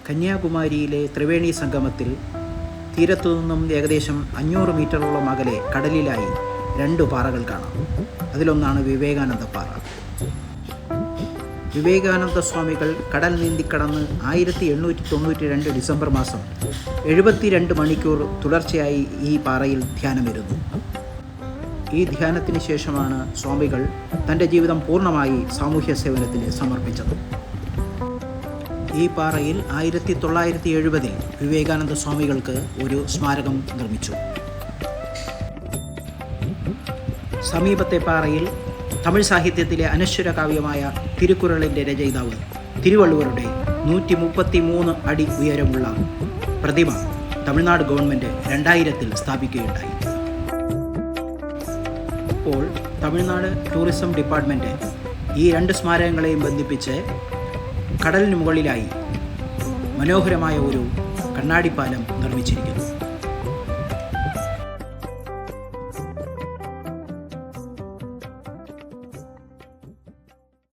കന്യാകുമാരിയിലെ ത്രിവേണി സംഗമത്തിൽ തീരത്തു നിന്നും ഏകദേശം 500 മീറ്ററോളം അകലെ കടലിലായി 2 പാറകൾ കാണാം. അതിലൊന്നാണ് വിവേകാനന്ദ പാറ. വിവേകാനന്ദ സ്വാമികൾ കടൽ നീന്തിക്കടന്ന് 1892 ഡിസംബർ മാസം 72 മണിക്കൂർ തുടർച്ചയായി ഈ പാറയിൽ ധ്യാനമിരുന്നു. ഈ ധ്യാനത്തിന് ശേഷമാണ് സ്വാമികൾ തൻ്റെ ജീവിതം പൂർണ്ണമായി സാമൂഹ്യ സേവനത്തിന് സമർപ്പിച്ചത്. ഈ പാറയിൽ 1970 വിവേകാനന്ദ സ്വാമികൾക്ക് ഒരു സ്മാരകം നിർമ്മിച്ചു. സമീപത്തെ പാറയിൽ തമിഴ് സാഹിത്യത്തിലെ അനശ്വര കാവ്യമായ തിരുക്കുറളിൻ്റെ രചയിതാവ് തിരുവള്ളുവരുടെ 133 അടി ഉയരമുള്ള പ്രതിമ തമിഴ്നാട് ഗവൺമെൻറ് 2000 സ്ഥാപിക്കുകയുണ്ടായി. ഇപ്പോൾ തമിഴ്നാട് ടൂറിസം ഡിപ്പാർട്ട്മെൻറ്റ് ഈ 2 സ്മാരകങ്ങളെയും ബന്ധിപ്പിച്ച് കടലിന് മുകളിലായി മനോഹരമായ ഒരു കണ്ണാടിപ്പാലം നിർമ്മിച്ചിരിക്കുന്നു.